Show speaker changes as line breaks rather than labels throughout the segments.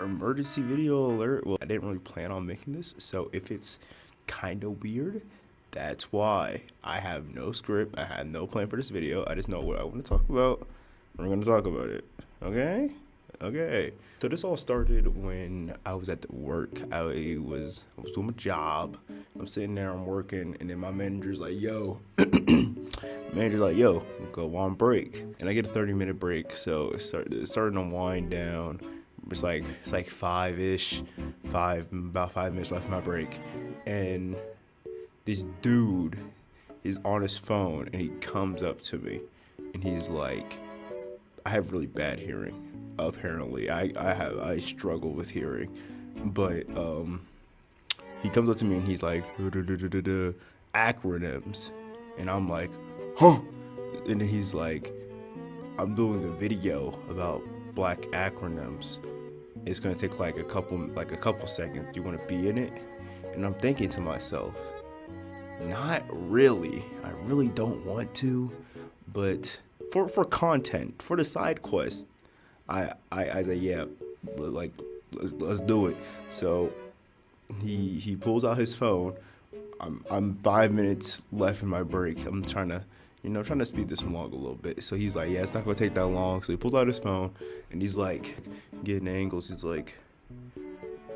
emergency video alert. Well, I didn't really plan on making this, so if it's kind of weird, that's why. I have no script. I had no plan for this video. I just know what I want to talk about. We're going to talk about it. Okay? Okay. So this all started when I was at the work. I was doing my job. I'm sitting there, I'm working, and then my manager's like, yo, go on break. And I get a 30-minute break, so it's starting to wind down. It's like five-ish, about 5 minutes left of my break. And this dude is on his phone, and he comes up to me, and he's like, I have really bad hearing. Apparently, I struggle with hearing, but he comes up to me and he's like, acronyms, and I'm like, huh? And then he's like, I'm doing a video about black acronyms. It's gonna take like a couple seconds. Do you want to be in it? And I'm thinking to myself, not really. I really don't want to, but for content, for the side quest, I say, yeah, like let's do it. So he pulls out his phone. I'm 5 minutes left in my break. I'm trying to speed this along a little bit. So he's like, yeah, it's not gonna take that long. So he pulls out his phone and he's like getting angles. He's like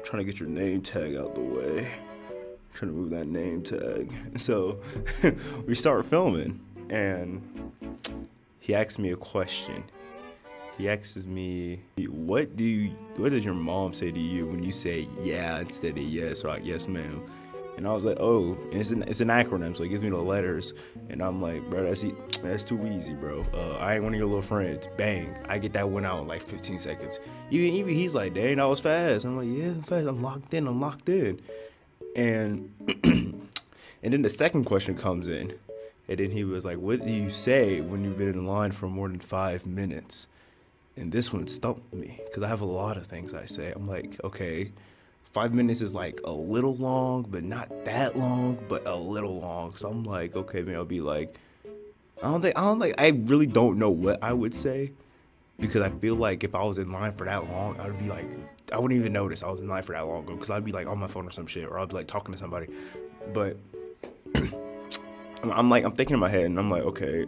trying to get your name tag out the way. Trying to move that name tag. So we start filming and he asks me a question. He asks me, what does your mom say to you when you say yeah instead of yes, or like yes ma'am? And I was like, oh, and it's an acronym, so he gives me the letters, and I'm like, bro, that's too easy, bro. I ain't one of your little friends. Bang, I get that one out in like 15 seconds. Even he's like, dang, that was fast. I'm like, yeah, I'm fast. I'm locked in. And and then the second question comes in, and then he was like, what do you say when you've been in line for more than 5 minutes? And this one stumped me because I have a lot of things I say. I'm like, okay, 5 minutes is like a little long, but not that long, but a little long. So I'm like, okay, maybe I'll be like, I really don't know what I would say, because I feel like if I was in line for that long, I'd be like, I wouldn't even notice I was in line for that long ago, because I'd be like on my phone or some shit, or I'd be like talking to somebody. But I'm thinking in my head, and I'm like, okay,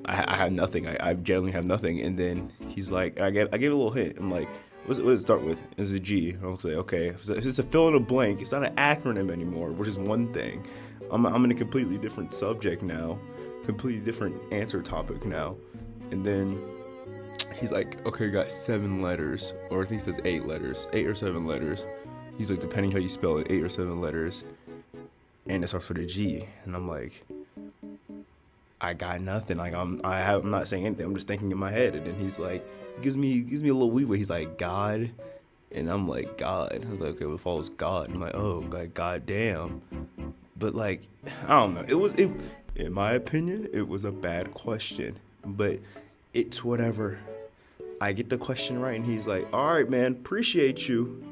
I have nothing. I generally have nothing. And then he's like, I gave a little hint. I'm like, what does it start with? It's a G. I'll say, okay, if it's a fill in a blank, it's not an acronym anymore, which is one thing. I'm in a completely different subject now, completely different answer topic now. And then he's like, okay, you got 7 letters, or I think he says 8 letters, 8 or 7 letters. He's like, depending how you spell it, 8 or 7 letters, and it starts with a G. And I'm like, I got nothing. Like I'm not saying anything. I'm just thinking in my head. And then he's like, gives me a little leeway. He's like, God, and I'm like, God. I was like, okay, what follows God? I'm like, oh, like, God damn. But like, I don't know. It in my opinion, it was a bad question. But it's whatever. I get the question right, and he's like, all right, man, appreciate you.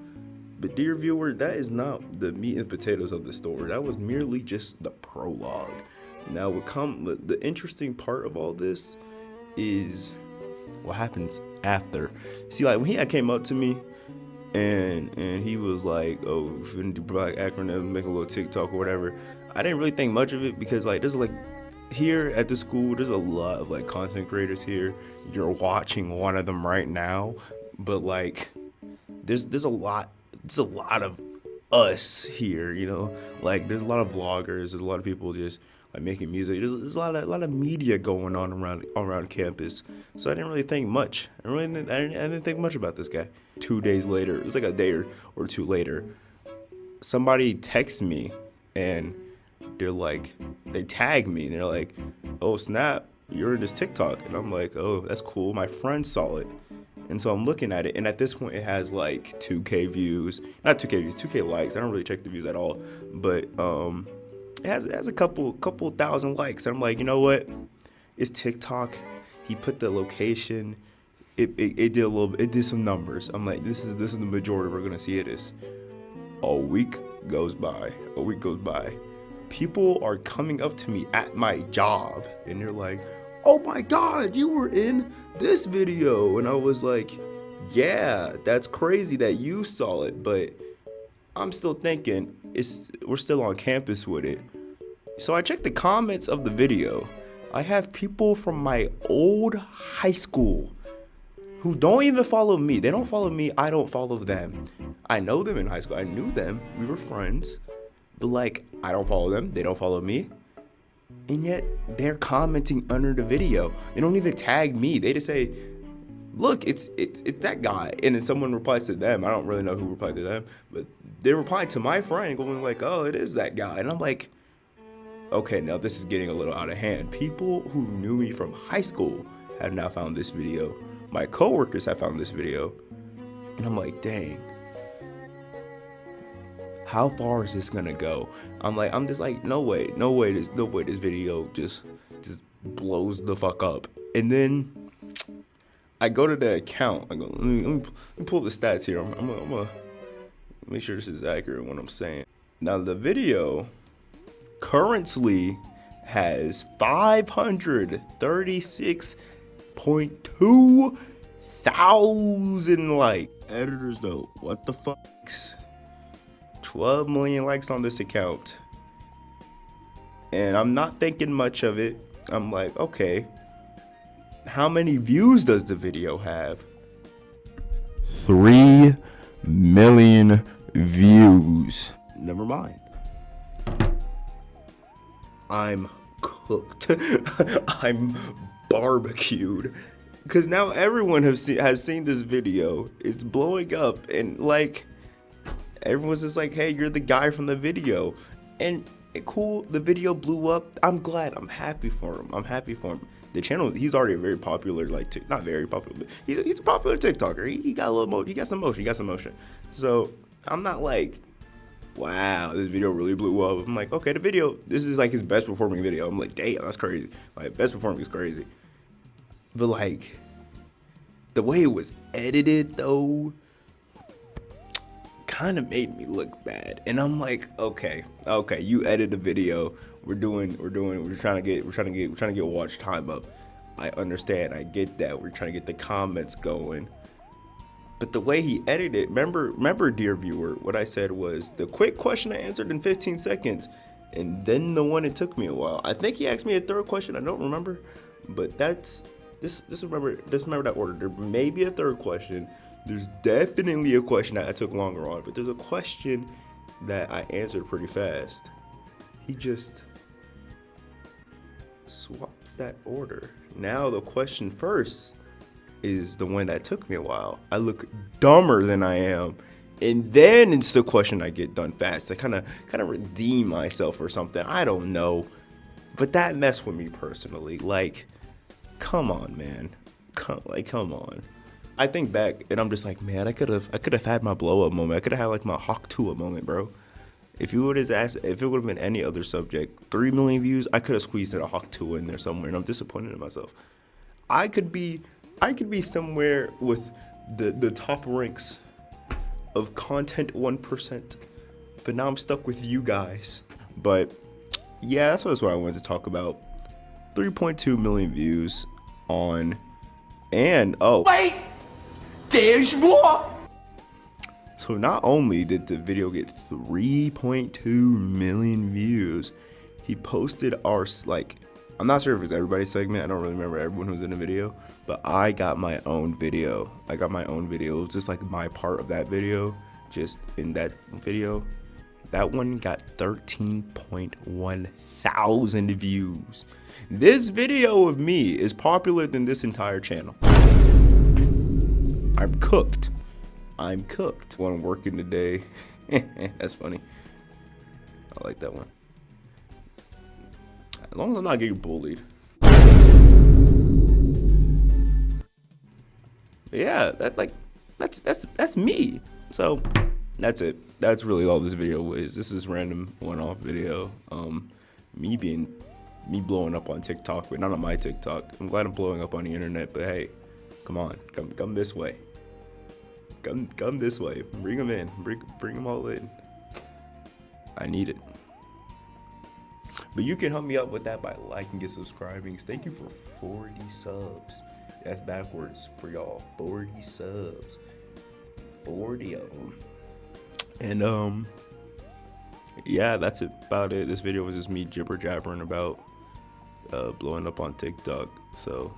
But dear viewer, that is not the meat and potatoes of the story. That was merely just the prologue. Now, the interesting part of all this is what happens after. See, like when he came up to me, and he was like, "Oh, if you do black acronym, make a little TikTok or whatever." I didn't really think much of it, because like there's like here at the school, there's a lot of like content creators here. You're watching one of them right now, but like there's a lot of us here, you know. Like there's a lot of vloggers, there's a lot of people just like making music. There's a lot of media going on around campus. So I didn't really think much. I didn't think much about this guy. 2 days later, it was like a day or two later, somebody texts me, and they tag me, and they're like, oh snap, you're in this TikTok. And I'm like, oh, that's cool. My friend saw it. And so I'm looking at it, and at this point it has like 2K views. Not 2K views, 2K likes. I don't really check the views at all. But it has a couple thousand likes. And I'm like, you know what? It's TikTok. He put the location. It did some numbers. I'm like, this is the majority we're gonna see it is. A week goes by. People are coming up to me at my job, and they're like, oh my God, you were in this video. And I was like, yeah, that's crazy that you saw it, but I'm still thinking we're still on campus with it. So I checked the comments of the video. I have people from my old high school who don't even follow me. They don't follow me. I don't follow them. I know them in high school. I knew them. We were friends. But like, I don't follow them. They don't follow me. And yet they're commenting under the video. They don't even tag me. They just say, look, it's that guy. And then someone replies to them. I don't really know who replied to them, but they replied to my friend going like, oh, it is that guy. And I'm like, okay, now this is getting a little out of hand. People who knew me from high school have now found this video. My coworkers have found this video. And I'm like, dang. How far is this gonna go? I'm just like, no way this video just blows the fuck up. And then I go to the account. I go, let me pull the stats here. I'm gonna make sure this is accurate what I'm saying. Now the video currently has 536.2 thousand likes. Editor's note, what the fuck? 12 million likes on this account. And I'm not thinking much of it. I'm like, okay, how many views does the video have? 3 million views. Never mind. I'm cooked. I'm barbecued. Because now everyone has seen this video. It's blowing up. And like, everyone's just like, hey, you're the guy from the video. And cool, the video blew up. I'm glad. I'm happy for him. The channel, he's already a very popular, like, not very popular, but he's a popular TikToker. He got a little he got some motion. So I'm not like, wow, this video really blew up. I'm like, okay, this is like his best performing video. I'm like, damn, that's crazy. Like, best performing is crazy. But like, the way it was edited though, kind of made me look bad. And I'm like, okay, you edit a video. We're trying to get watch time up. I understand. I get that. We're trying to get the comments going. But the way he edited, remember, dear viewer, what I said was the quick question I answered in 15 seconds, and then the one it took me a while. I think he asked me a third question. I don't remember, but just remember that order. There may be a third question. There's definitely a question that I took longer on, but there's a question that I answered pretty fast. He just swaps that order. Now the question first is the one that took me a while. I look dumber than I am, and then it's the question I get done fast. I kind of redeem myself or something. I don't know, but that messed with me personally. Like, come on, man. Come on. I think back and I'm just like, man, I could have had my blow up moment. I could have had like my Hawk Tua moment, bro. If you would have asked, if it would have been any other subject, 3 million views, I could have squeezed a Hawk Tua in there somewhere, and I'm disappointed in myself. I could be somewhere with the top ranks of content 1%, but now I'm stuck with you guys. But yeah, that's what I wanted to talk about. 3.2 million views on, and wait, there's more. So not only did the video get 3.2 million views, he posted our, like, I'm not sure if it's everybody's segment. I don't really remember everyone who's in the video, but I got my own video. It was just like my part of that video, just in that video. That one got 13.1 thousand views. This video of me is popular than this entire channel. I'm cooked. When I'm working today. That's funny. I like that one. As long as I'm not getting bullied. Yeah, that's me. So that's it. That's really all this video was. This is random one-off video. Me blowing up on TikTok, but not on my TikTok. I'm glad I'm blowing up on the internet, but hey, come on, come this way. Come this way. Bring them in. Bring them all in. I need it. But you can help me out with that by liking and subscribing. Thank you for 40 subs. That's backwards for y'all. 40 subs. 40 of them. And yeah, that's about it. This video was just me jibber jabbering about blowing up on TikTok. So